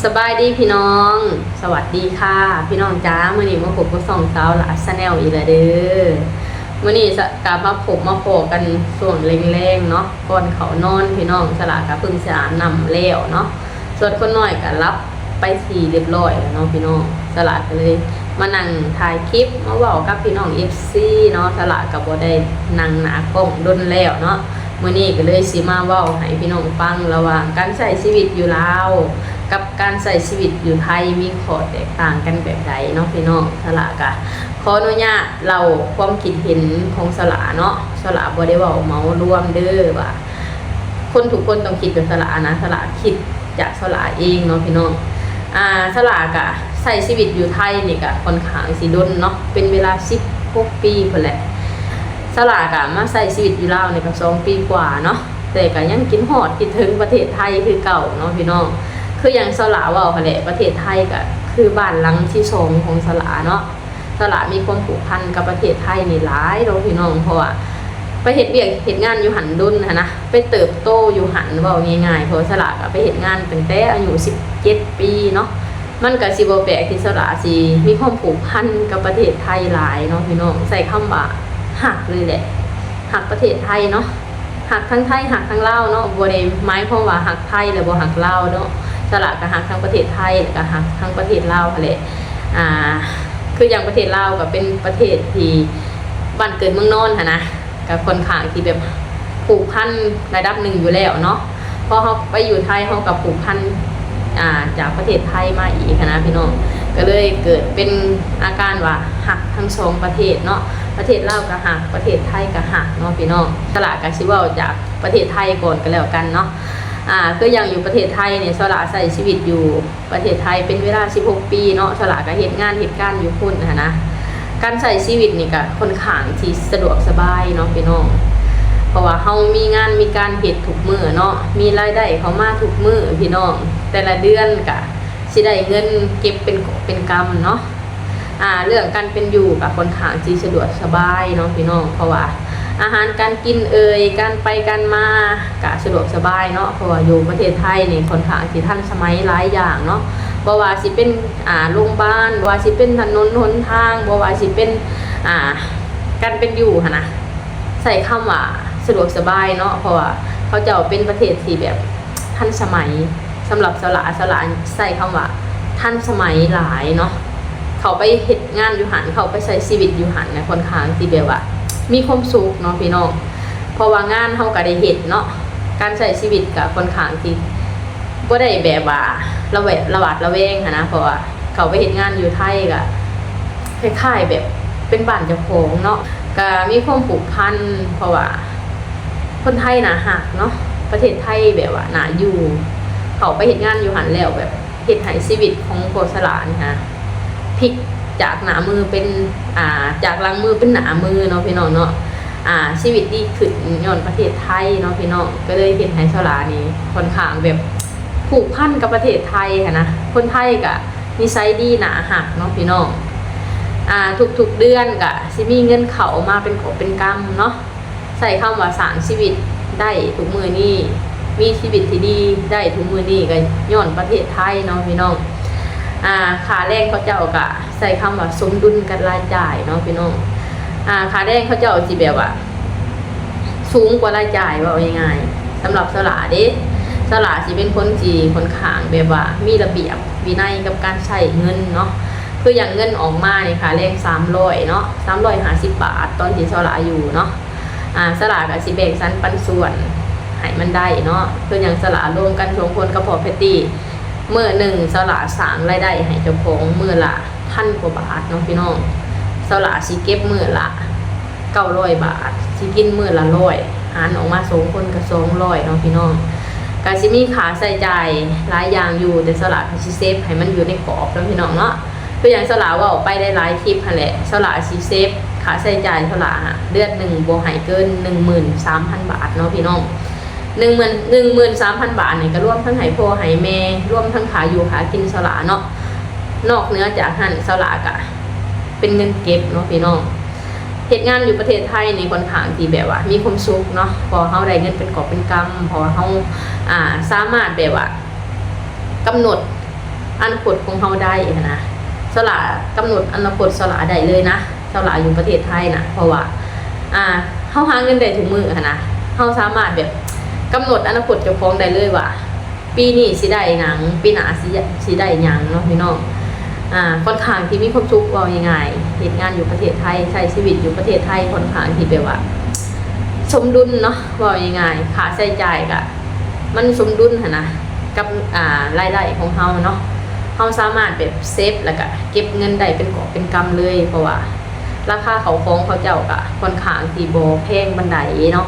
สบายดีพี่น้องสวัสดีค่ะพี่น้องจ้ามื้อนี้มาพบกับสองสาวหลาชาแนลอีกแล้วเด้อมื้อนี้กลับมาพบมาพอกันส่วนแรงๆเนาะก่อนเขานอนพี่น้องสลากะเพิ่งจะอาบน้ำแล้วเนาะส่วนคนน้อยก็รับไปสีเรียบร้อยแล้วเนาะพี่น้องสลากก็เลยมานั่งถ่ายคลิปมาเว้ากับพี่น้อง FC เนาะสลากก็บ่ได้นั่งหน้ากล้องดนแล้วเนาะมื้อนี้ก็เลยสิมาเว้าให้พี่น้องฟังระหว่างการใช้ชีวิตอยู่ลาวกับการใช้ชีวิตอยู่ไทยมีข้อแตกต่างกันแบบใดเนาะพี่น้องสละกะขออนุญาตเราความคิดเห็นของสละเนาะสละบ่ได้เว้าเมารวมเด้อว่าคนทุกคนต้องคิดแบบสละนะสละคิดจากสละเองเนาะพี่น้องสละกะใช้ชีวิตอยู่ไทยนี่ก็ค่อนข้างสิดนเนาะเป็นเวลา16ปีพุ่นแหละสละกะมาใช้ชีวิตอยู่ลาวนี่ก็2ปีกว่าเนาะแต่ก็ยังคิดฮอดคิดถึงประเทศไทยคือเก่าเนาะพี่น้องคืออย่างสละว่าแหละประเทศไทยก็คือบ้านหลังที่2ของสละเนาะสละมีความผูกพันกับประเทศไทยนี่หลายเนาะพี่น้องเพราะว่าไปเฮ็ดเวียกเฮ็ดงานอยู่หันดุนนะไปเติบโตอยู่หันเว้าง่ายๆเพราะสละก็ไปเฮ็ดงานตั้งแต่อายุ17ปีเนาะมันก็สิบ่แปลกที่สละสิมีความผูกพันกับประเทศไทยหลายเนาะพี่น้องใส่คำว่าฮักเลยแหละฮักประเทศไทยเนาะฮักทั้งไทยฮักทั้งลาวเนาะบ่ได้หมายความว่าฮักไทยแล้วบ่ฮักลาวเนาะสละก็ฮักทั้งประเทศไทยแล้วก็ฮักทั้งประเทศลาวแหละคืออย่างประเทศลาวก็เป็นประเทศที่บ้านเกิดเมืองนอนหั่นนะก็ค่อนข้างที่แบบผูกพันระดับหนึ่งอยู่แล้วเนาะพอเฮาไปอยู่ไทยเฮาก็ผูกพันจากประเทศไทยมาอีกนะพี่น้องก็เลยเกิดเป็นอาการว่าหักทั้งสองประเทศเนาะประเทศลาวก็หักประเทศไทยก็หักเนาะพี่น้องสละก็สิเว้าจากประเทศไทยก่อนก็แล้วกันเนาะก็ยังอยู่ประเทศไทยเนี่ยสละใช้ชีวิตอยู่ประเทศไทยเป็นเวลา16ปีเนาะสละก็เฮ็ดงานเหตุการณ์อยู่พุ่นนะการใช้ชีวิตนี่ก็ค่อนข้างที่สะดวกสบายเนาะพี่น้องเพราะว่าเฮามีงานมีการเฮ็ดทุกมื้อเนาะมีรายได้เข้ามาทุกมื้อพี่น้องแต่ละเดือนก็สิได้เงินเก็บเป็นกำเนาะเรื่องการเป็นอยู่ก็ค่อนข้างที่สะดวกสบายเนาะพี่น้องเพราะว่าอาหารการกินการไปกันมาก็สะดวกสบายเนาะเพราะว่าอยู่ประเทศไทยนี่ค่อนข้างที่ทันสมัยหลายอย่างเนาะบ่ว่าสิเป็นโรงพยาบาลบ่ว่าสิเป็นถนนหนทางบ่ว่าสิเป็นการเป็นอยู่หั่นนะใส่คำว่าสะดวกสบายเนาะเพราะว่าเขาเจ้าเป็นประเทศที่แบบทันสมัยสำหรับสละใส่คำว่าทันสมัยหลายเนาะเขาไปเฮ็ดงานอยู่หันเขาไปใช้ชีวิตอยู่หันนะค่อนข้างที่แบบว่ามีความสุขเนาะพี่น้องเพราะว่างานเฮาก็ได้เฮ็ดเนาะการใช้ชีวิตก็ค่อนข้างที่บ่ได้แบบว่าระหวาดระแวงนะเพราะว่าเขาไปเฮ็ดงานอยู่ไทยก็คล้ายๆแบบเป็นบ้านเจ้าของเนาะก็มีความผูกพันเพราะว่าคนไทยน่ะฮักเนาะประเทศไทยแบบว่าน่าอยู่เขาไปเฮ็ดงานอยู่หันแล้วแบบเฮ็ดให้ชีวิตของโกสลานี่ฮะพลิกจากหน้ามือเป็นจากหลังมือเป็นหน้ามือเนาะพี่น้องเนาะชีวิตดีขึ้นย้อนประเทศไทยเนาะพี่น้องก็เลยเฮ็ดให้สลานี่ค่อนข้างแบบผูกพันกับประเทศไทยค่ะนะคนไทยก็นิสัยดีน่าฮักเนาะพี่น้องทุกๆเดือนก็สิมีเงินเข้ามาเป็นกอบเป็นกำเนาะใส่คำว่าสร้างชีวิตได้ทุกมื้อนี้มีชีวิตที่ดีได้ทุกมื้อนี้ก็ย้อนประเทศไทยเนาะพี่น้องค่าแรงเขาเจ้าก็ใส่คำว่าสมดุลกับรายจ่ายเนาะพี่น้องค่าแรงเขาเจ้าสิแบบว่าสูงกว่ารายจ่ายว่าง่ายๆสำหรับสละเด้สละสิเป็นคนที่ค่อนข้างแบบว่ามีระเบียบวินัยกับการใช้เงินเนาะคืออย่างเงินออกมานี่ค่ะแรง300เนาะ350 บาทตอนที่สละอยู่เนาะสละก็สิแบ่งสรรปันส่วนให้มันได้เนาะคืออย่างสละรวมกัน2คนกับพ่อเพตตี้มื้อหนึ่งสละสร้างรายได้ให้เจ้าของมื้อละ1,000 กว่าบาทเนาะพี่น้องสละสิเก็บมื้อละ900 บาทสิกินมื้อละ100หารออกมา2คนก็200เนาะพี่น้องก็สิมีค่าใช้จ่ายหลายอย่างอยู่แต่สละก็สิเซฟให้มันอยู่ในกรอบเนาะพี่น้องเนาะคืออย่างสละว่าออกไปได้หลายคลิปหั่นแหละสละสิเซฟค่าใช้จ่ายสละเดือนนึงบ่ให้เกิน 13,000 บาทเนาะพี่น้อง13,000 บาทนี่ก็รวมทั้งให้พ่อให้แม่รวมทั้งค่าอยู่ค่ากินสละเนาะนอกเหนือจากนั้นสละก็เป็นเงินเก็บเนาะพี่น้องเฮ็ดงานอยู่ประเทศไทยในค่อนข้างที่แบบว่ามีความสุขเนาะพอเฮาได้เงินเป็นกอบเป็นกำพอเฮาสามารถแบบว่ากำหนด อนาคตของเฮาได้นะสละกำหนดอนาคตสละได้เลยนะสละอยู่ประเทศไทยนะเพราะว่าเฮาหาเงินได้ทุกมื้อนะเฮาสามารถแบบกำหนดอนาคตเจ้าของได้เลยว่าปีนี้สิได้หยังปีหน้าสิได้หยังเนาะพี่น้องค่อนข้างที่มีความสุขว่ายังไงเหตุงานอยู่ประเทศไทยใช้ชีวิตอยู่ประเทศไทยค่อนข้างที่แบบว่าสมดุลเนาะว่ายังไงค่าใช้จ่ายก็มันสมดุลนะกับรายได้ของเฮาเนาะเฮาสามารถแบบเซฟแล้วก็เก็บเงินได้เป็นกอบเป็นกำเลยเพราะว่าราคาเขาของเขาเจ้าก็ค่อนข้างที่บ่แพงบันไดเนาะ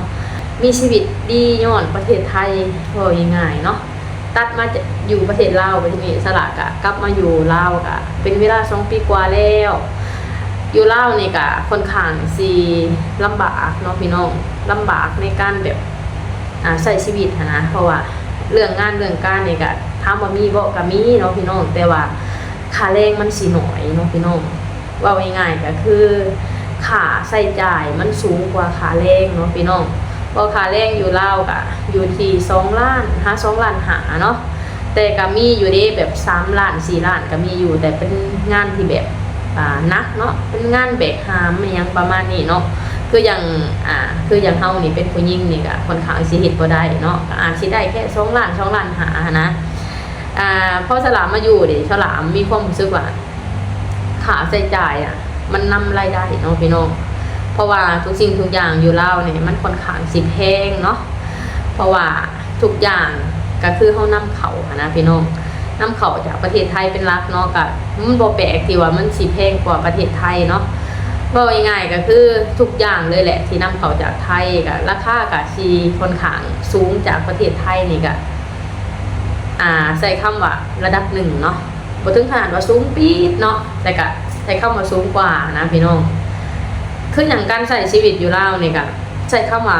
มีชีวิตดีย้อนประเทศไทยว่ายังไงเนาะตัดมาจะอยู่ประเทศลาวไปที่นี่สละกะกลับมาอยู่ลาวกะเป็นเวลา2 ปีกว่าแล้วอยู่ลาวนี่กะค่อนข้างสิลำบากเนาะพี่น้องลำบากในการแบบใช้ชีวิตนะเพราะว่าเรื่องงานเรื่องการนี่กะถามว่ามีบ่ก็มีเนาะพี่น้องแต่ว่าค่าแรงมันสิน้อยเนาะพี่น้องว่าง่ายๆก็คือค่าใช้จ่ายมันสูงกว่าค่าแรงเนาะพี่น้องพอค่าแรงอยู่ลาวกะอยู่ที่2 ล้าน2 ล้านหาเนาะแต่ก็มีอยู่ได้แบบ3 ล้าน4 ล้านก็มีอยู่แต่เป็นงานที่แบบนักเนาะเป็นงานแบกหามอย่างประมาณนี้เนาะคืออย่างเฮานี่เป็นผู้หญิงนี่ก็ค่อนข้างสิเฮ็ดบ่ได้เนาะก็อาจสิได้แค่2 ล้าน2 ล้านหานะพอสลามมาอยู่ดิสลามมีความรู้สึกว่าค่าใช้จ่ายมันนำรายได้เนาะพี่น้องเพราะว่าทุกสิ่งทุกอย่างอยู่ลาวเนี่ยมันค่อนข้างสิแพงเนาะเพราะว่าทุกอย่างก็คือเฮานำเข้านะพี่น้องนำเข้าจากประเทศไทยเป็นหลักเนาะก็มันบ่แปลกที่ว่ามันสิแพงกว่าประเทศไทยเนาะว่าง่ายๆก็คือทุกอย่างเลยแหละที่นำเข้าจากไทยก็ราคาก็สิค่อนข้างสูงจากประเทศไทยนี่ก็ใช้คำว่าระดับหนึ่งเนาะบ่ถึงขนาดว่าสูงปี๊ดเนาะแต่ก็ใช้คำว่าสูงกว่านะพี่น้องคืออย่างการใช้ชีวิตอยู่ลาวนี่ก็ใช้คำว่า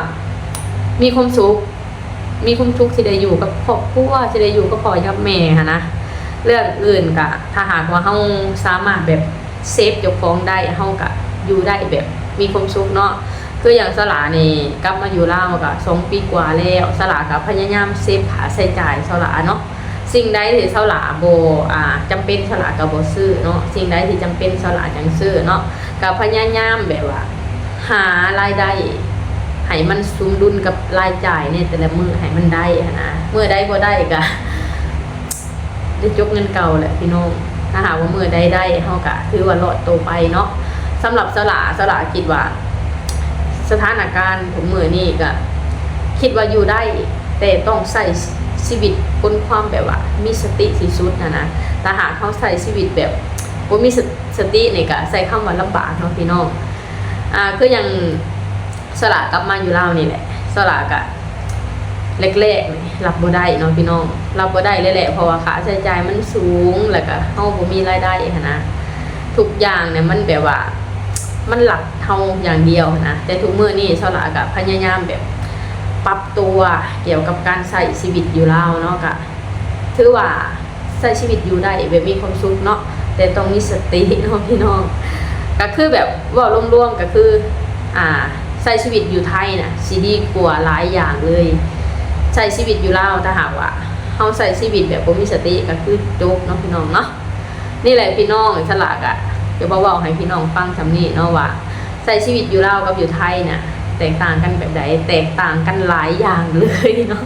มีความสุขที่ได้อยู่กับครอบครัวที่ได้อยู่กับพ่อกับแม่นะเรื่องอื่นก็ถ้าหากว่าเฮาสามารถแบบเซฟเจ้าของได้เฮาก็อยู่ได้แบบมีความสุขเนาะคืออย่างสลานี่กลับมาอยู่ลาวก็2 ปีกว่าแล้วสลาก็พยายามเซฟค่าใช้จ่ายสลาเนาะสิ่งใดที่สลาบ่จำเป็นสลาก็บ่ซื้อเนาะสิ่งใดที่จำเป็นสลาจังซื้อเนาะก็พยายามแบบว่าหารายได้ให้มันสมดุลกับรายจ่ายในแต่ละมื้อให้มันได้นะมื้อใดบ่ได้ก็ได้จกเงินเก่าแหละพี่น้องถ้าหากว่ามื้อใดได้เฮาก็ถือว่ารอดตัวไปเนาะสำหรับสลาคิดว่าสถานการณ์ของมื้อนี้ก็คิดว่าอยู่ได้แต่ต้องใช้ชีวิตบนความแบบว่ามีสติที่สุดนะถ้าหากเฮาใช้ชีวิตแบบบ่มีสตินี่ก็ใช้คำว่าลำบากเนาะพี่น้องคืออย่างสละกลับมาอยู่ลาวนี่แหละสละก็แรกๆนี่รับบ่ได้เนาะพี่น้องรับบ่ได้เลยแหละเพราะว่าค่าใช้จ่ายมันสูงแล้วก็เฮาบ่มีรายได้นะทุกอย่างเนี่ยมันแบบว่ามันหลักเฮาอย่างเดียวนะแต่ทุกมื้อนี้สละก็พยายามแบบปรับตัวเกี่ยวกับการใช้ชีวิตอยู่ลาวเนาะก็ถือว่าใช้ชีวิตอยู่ได้แบบมีความสุขเนาะแต่ต้องมีสติเนาะพี่น้องก็คือแบบว่ารวมๆก็คือใช้ชีวิตอยู่ไทยน่ะสิดีกว่าหลายอย่างเลยใช้ชีวิตอยู่ลาวถ้าหากว่าเฮาใช้ชีวิตแบบบ่มีสติก็คือจบเนาะพี่น้องเนาะนี่แหละพี่น้องฉลาดเดี๋ยวเว้าให้พี่น้องฟังซำนี้เนาะว่าใช้ชีวิตอยู่ลาวกับอยู่ไทยน่ะแตกต่างกันแบบใดแตกต่างกันหลายอย่างเลยเนาะ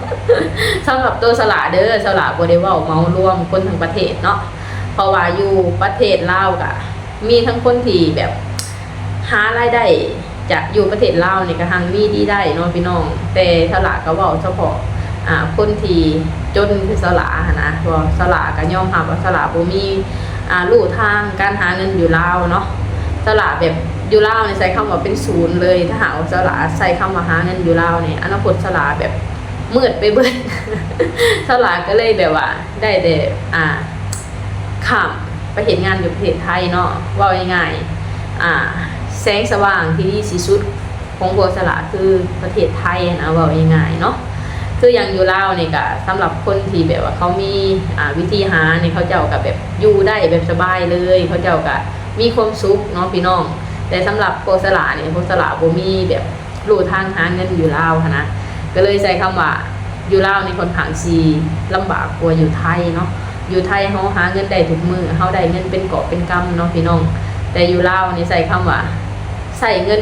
สำหรับตัวสละเด้อสละบ่ได้เว้าเมารวมคนทั้งประเทศเนาะเพราะว่าอยู่ประเทศลาวก็มีทั้งคนที่แบบหารายได้จะอยู่ประเทศลาวนี่ก็หังมีดีได้เนาะพี่น้องแต่สละก็เว้าเฉพาะคนที่จนคือสละนะว่าสละก็ยอมรับว่าสละบ่มีลู่ทางการหาเงินอยู่ลาวเนาะสละแบบอยู่ลาวนี่ใช้คำว่าเป็นศูนย์เลยถ้าหากว่าสละใช้คำว่าหาเงินอยู่ลาวนี่อนาคตสละแบบมืดไปเบิด สละก็เลยแบบว่าได้แต่ข้ามไปเฮ็ดงานอยู่ประเทศไทยเนาะว่าง่ายๆแสงสว่างที่ดีที่สุดของพวกสละคือประเทศไทยนะว่าง่ายๆเนาะคืออย่างอยู่ลาวนี่ก็สำหรับคนที่แบบว่าเขามีวิธีหานี่เขาเจ้าก็แบบอยู่ได้แบบสบายเลยเขาเจ้าก็มีความสุขเนาะพี่น้องแต่สำหรับพวกสละนี่พวกสละบ่มีแบบลู่ทางหาเงินอยู่ลาวนะก็เลยใช้คำว่าอยู่ลาวนี่ค่อนข้างสิลำบากกว่าอยู่ไทยเนาะ อยู่ไทยเฮาหาเงินได้ทุกมือเฮาได้เงินเป็นกอบเป็นกำเนาะพี่น้องแต่อยู่ลาวนี่ใส่คำว่าใส่เงิน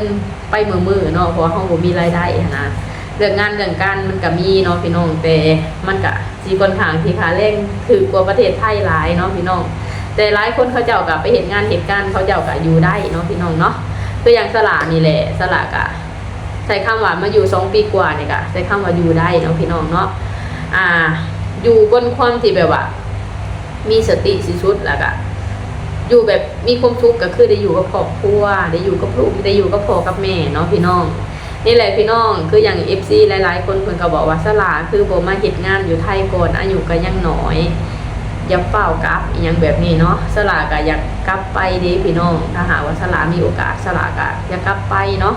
ไปมือเนาะเพราะเฮาบ่มีรายได้นะเรื่องงานเรื่องการมันก็มีเนาะพี่น้องแต่มันก็สิค่อนข้างที่ค่าแรงถือกว่าประเทศไทยหลายเนาะพี่น้องแต่หลายคนเขาเจ้าก็ไปเฮ็ดงานเหตุการณ์เขาเจ้าก็อยู่ได้เนาะพี่น้องเนาะคืออย่างสละนี่แหละสละก็ใส่คำว่ามาอยู่2 ปีกว่านี่ก็ใส่คำว่าอยู่ได้เนาะพี่น้องเนาะอยู่บนความที่แบบว่ามีสติสิสุดแล้วก็อยู่แบบมีความสุขก็คือได้อยู่กับครอบครัวได้อยู่กับลูกได้อยู่กับพ่อกับแม่เนาะพี่น้องนี่แหละพี่น้องคืออย่าง FC หลายๆคนเพิ่นก็บอกว่าสลาคือบ่มาเฮ็ดงานอยู่ไทยก่อนอายุก็ยังน้อยอย่าเฝ้ากลับอีหยังแบบนี้เนาะสลาก็อยากกลับไปเด้พี่น้องถ้าหากว่าสลามีโอกาสสลาก็อยากกลับไปเนาะ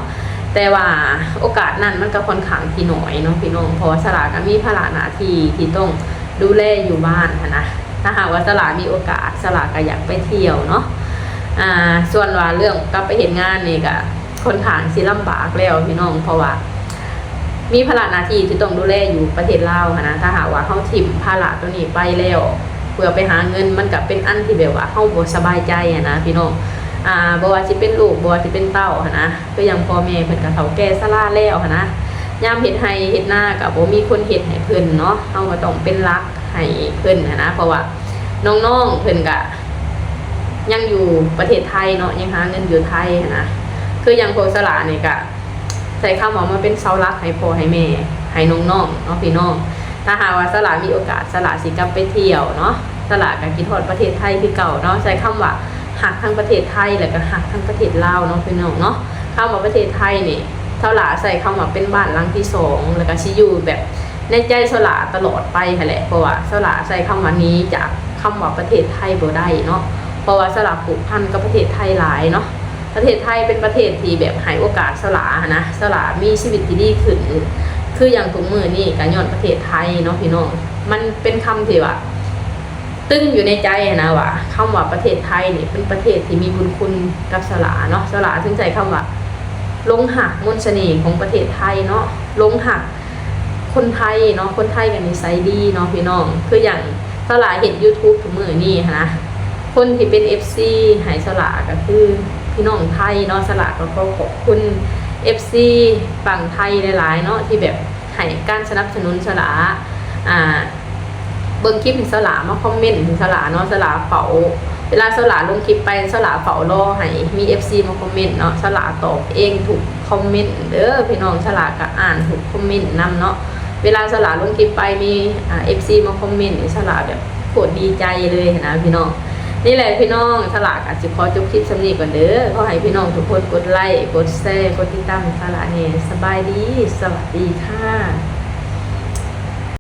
แต่ว่าโอกาสนั้นมันก็ค่อนข้างที่น้อยเนาะพี่น้องเพราะว่าสลาก็มีภาระหน้าที่ที่ต้องดูแลอยู่บ้านนะถ้าหากว่าสลามีโอกาสสลาก็อยากไปเที่ยวเนาะส่วนว่าเรื่องกลับไปเห็นงานนี่ก็ค่อนข้างสิลำบากแล้วพี่น้องเพราะว่ามีภาระหน้าที่ที่ต้องดูแลอยู่ประเทศลาวนะถ้าหากว่าเฮาถิ่มภาระตัวนี้ไปแล้วเพื่อไปหาเงินมันก็เป็นอันที่แบบว่าเฮาบ่สบายใจนะพี่น้องบ่ว่าสิเป็นลูกบ่ว่าสิเป็นเต้านะก็ยังพ่อแม่เพิ่นก็เฒ่าแก่ชราแล้วนะยามเฮ็ดไร่เฮ็ดนาก็บ่มีคนเฮ็ดให้เพิ่นเนาะเฮาก็ต้องเป็นหลักให้เพิ่นนะเพราะว่าน้องๆเพิ่นก็ยังอยู่ประเทศไทยเนาะยังหาเงินอยู่ไทยนะคืออย่างพวกสลาเนี่ยก็ใส่คำว่ามาเป็นเสาหลักให้พ่อให้แม่ให้น้องๆเนาะพี่น้องถ้าหากว่าสลามีโอกาสสลาสิกลับไปเที่ยวเนาะสลาก็คิดฮอดประเทศไทยคือเก่าเนาะใส่คำว่าหักทั้งประเทศไทยแล้วก็หักทั้งประเทศลาวเนาะพี่น้องเนาะคำว่าประเทศไทยนี่สลาใส่คำว่าเป็นบ้านหลังที่2แล้วก็สิอยู่แบบในใจสลาตลอดไปแหละเพราะว่าสลาใส่คำว่านี้จากคำว่าประเทศไทยบ่ได้เนาะเพราะว่าสลาผูกพันกับประเทศไทยหลายเนาะประเทศไทยเป็นประเทศที่แบบให้โอกาสสลานะสลามีชีวิตที่ดีขึ้นคืออย่างถุงมือนี่การย้อนประเทศไทยเนาะพี่น้องมันเป็นคำที่ว่าตึ้งอยู่ในใจนะว่าคำว่าประเทศไทยนี่เป็นประเทศที่มีบุญคุณกับสลาเนาะสลาถึงใจคำว่าลงหักมนต์เสน่ห์ของประเทศไทยเนาะลงหักคนไทยเนาะคนไทยกันนิสัยดีเนาะพี่น้องคืออย่างสลาเห็น YouTube ถุงมือนี่นะคนที่เป็น FC หายสลาก็คือพี่น้องไทยเนาะสลาก็ขอบคุณ FC ฝั่งไทยหลายๆเนาะที่แบบให้การสนับสนุนสลาเบิ่งคลิปถึงสลามาคอมเมนต์ถึงสลาเนาะสลาเฝ้าเวลาสลาลงคลิปไปสลาเฝ้ารอให้มี FC มาคอมเมนต์เนาะสลาตอบเองถูกคอมเมนต์เด้อพี่น้องสลาก็อ่านถูกคอมเมนต์นำเนาะเวลาสลาลงคลิปไปมีFC มาคอมเมนต์สลาแบบโคตรดีใจเลยนะพี่น้องนี่แหละพี่น้องสลากอาจจะขอจบคลิปสำนีก่อนเด้อขอให้พี่น้องทุกคนกดไลค์กดแชร์กดติดตามสลากเนี่ยสบายดีสวัสดีค่ะ